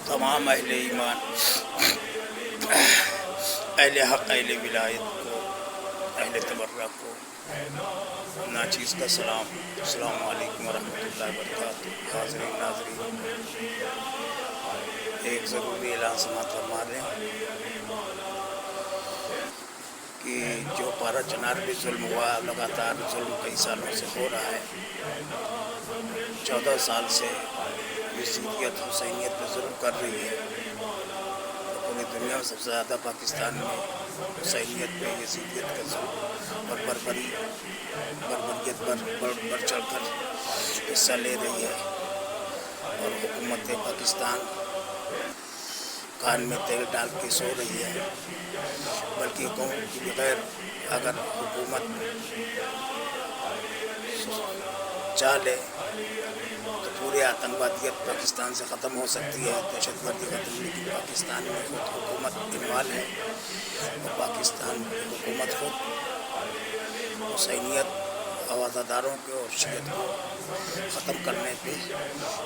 تمام اہل ایمان، اہل حق، اہل ولایت کو، اہل تبرہ کو ناچیز کا سلام۔ السلام علیکم ورحمۃ اللہ وبرکاتہ۔ حاضرین ناظرین، ایک ضروری اعلان سماعت فرما لیں کہ جو پارا چنار پہ ظلم ہوا، لگاتار ظلم کئی سالوں سے ہو رہا ہے۔ 14 سال سے یزیدیت حسینیت پہ ظلم کر رہی ہے۔ پوری دنیا میں سب سے زیادہ پاکستان میں حسینیت پہ یزیدیت کا ظلم اور بربریت بڑھ چڑھ کر حصہ لے رہی ہے، اور حکومت پاکستان کان میں تیل ڈال کے سو رہی ہے۔ بلکہ قوم کے بغیر اگر حکومت چاہے تو پورے آتنکوادیت پاکستان سے ختم ہو سکتی ہے، دہشت گردی ختم، لیکن پاکستان میں خود حکومت انوالو ہے، اور پاکستان حکومت خود حسینیت، عوادہ کو اور شیعت کو ختم کرنے پہ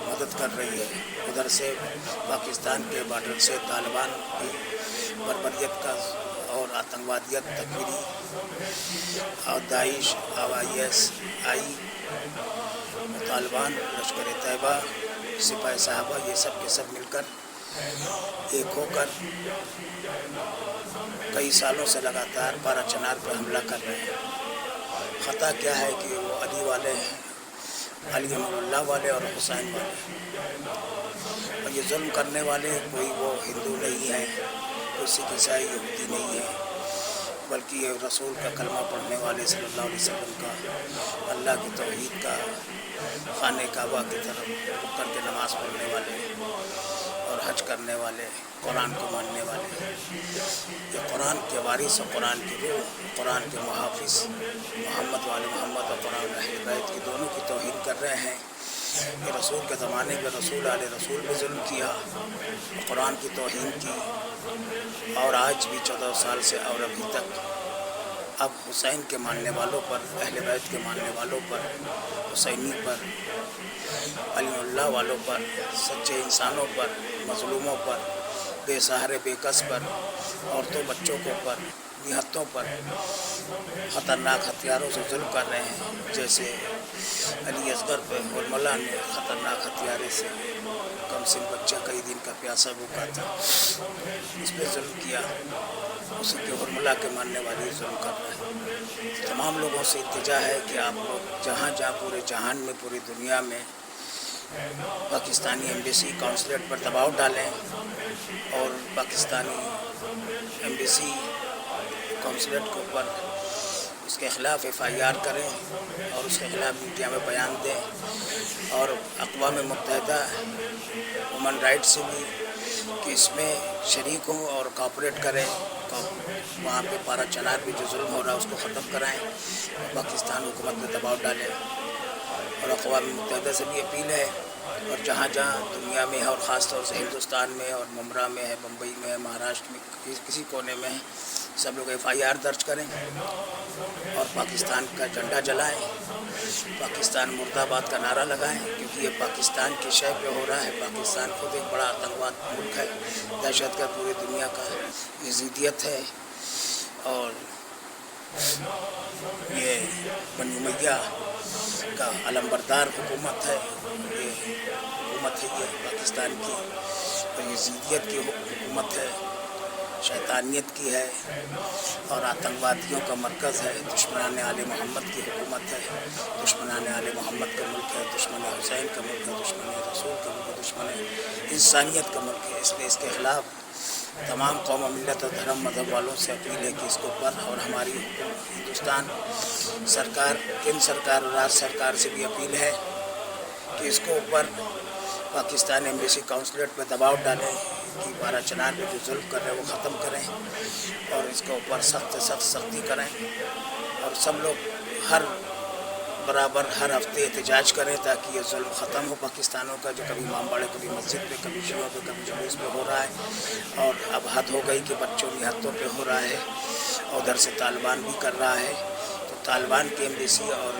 مدد کر رہی ہے۔ ادھر سے پاکستان کے بارڈر سے طالبان کی بربریت کا اور آتنکوادیت تکفیری اور داعش، ISI، طالبان، لشکر طیبہ، سپاہی صحابہ، یہ سب کے سب مل کر ایک ہو کر کئی سالوں سے لگاتار پارا چنار پر حملہ کر رہے ہیں۔ خطا کیا ہے کہ وہ علی والے ہیں، علی اللہ والے اور حسین والے، اور یہ ظلم کرنے والے کوئی وہ ہندو نہیں ہے، کوئی سکھ عیسائی یہودی نہیں ہے، بلکہ یہ رسول کا کلمہ پڑھنے والے، صلی اللہ علیہ وسلم کا، اللہ کی توحید کا، خانہ کعبہ کی طرف رک کر کے نماز پڑھنے والے اور حج کرنے والے، قرآن کو ماننے والے، یہ قرآن کے وارث اور قرآن کی روح، قرآن کے محافظ، محمد والے محمد اور قرآن اہل بیت کی دونوں کی توہین کر رہے ہیں۔ کہ رسول کے زمانے میں رسول علیہ رسول بھی ظلم کیا، قرآن کی توہین کی، اور آج بھی 14 سال سے اور ابھی تک اب حسین کے ماننے والوں پر، اہل بیت کے ماننے والوں پر، حسینی پر، علی اللہ والوں پر، سچے انسانوں پر، مظلوموں پر، بے سہارے بے کس پر، عورتوں بچوں کو پر، نہتوں پر خطرناک ہتھیاروں سے ظلم کر رہے ہیں۔ جیسے علی اصغر پہ حرملہ نے خطرناک ہتھیارے سے کم سن بچہ کئی دن کا پیاسا بھوکا تھا، اس پہ ظلم کیا، اسی کے حرملہ کے ماننے والے ظلم کر رہے ہیں۔ تمام لوگوں سے التجا ہے کہ آپ لوگ جہاں پورے جہان میں، پوری دنیا میں پاکستانی ایمبیسی قونصلیٹ پر دباؤ ڈالیں، اور پاکستانی ایمبیسی قونصلیٹ کے اوپر اس کے خلاف FIR کریں، اور اس کے خلاف میڈیا میں بیان دیں، اور اقوام متحدہ ہیومن رائٹس سے بھی کہ اس میں شریک ہوں اور کوآپریٹ کریں، وہاں پہ پارا چنار پہ جو ظلم ہو رہا ہے اس کو ختم کرائیں، پاکستان حکومت میں دباؤ ڈالیں۔ اور اقوام متحدہ سے بھی اپیل ہے، اور جہاں دنیا میں ہے، اور خاص طور سے ہندوستان میں اور ممبرا میں ہے، بمبئی میں ہے، مہاراشٹر میں، کسی کونے میں ہے، سب لوگ FIR درج کریں اور پاکستان کا جھنڈا جلائیں، پاکستان مرد آباد کا نعرہ لگائیں، کیونکہ یہ پاکستان کی شے پہ ہو رہا ہے۔ پاکستان خود ایک بڑا آتنکواد ملک ہے، دہشت گرد پوری دنیا کا یزیدیت ہے، اور یہ بنی امیہ کا علمبردار حکومت ہے، یہ حکومت ہے یہ پاکستان کی، اور یزیدیت کی حکومت ہے، شیطانیت کی ہے، اور آتنکوادیوں کا مرکز ہے، دشمنان آل محمد کی حکومت ہے، دشمنان آل محمد کا ملک ہے، دشمن حسین کا ملک ہے، دشمن رسول کا ملک ہے، دشمن انسانیت کا ملک ہے۔ اس لیے اس کے خلاف تمام قوم و ملت اور دھرم مذہب والوں سے اپیل ہے کہ اس کے اوپر، اور ہماری ہندوستان سرکار، کیندر سرکار اور راج سرکار سے بھی اپیل ہے کہ اس کے اوپر پاکستان ایمبیسی قونصلیٹ پہ دباؤ ڈالیں کہ پارا چنار پہ جو ظلم کر رہے ہیں وہ ختم کریں، اور اس کے اوپر سخت سختی کریں، اور سب لوگ برابر ہر ہفتے احتجاج کریں تاکہ یہ ظلم ختم ہو پاکستانوں کا، جو کبھی امام کبھی مسجد پہ، کبھی شیعوں پہ، کبھی جلوس پہ ہو رہا ہے، اور اب حد ہو گئی کہ بچوں نہتوں پہ ہو رہا ہے، اور ادھر سے طالبان بھی کر رہا ہے۔ تو طالبان کی ایمبیسی اور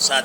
7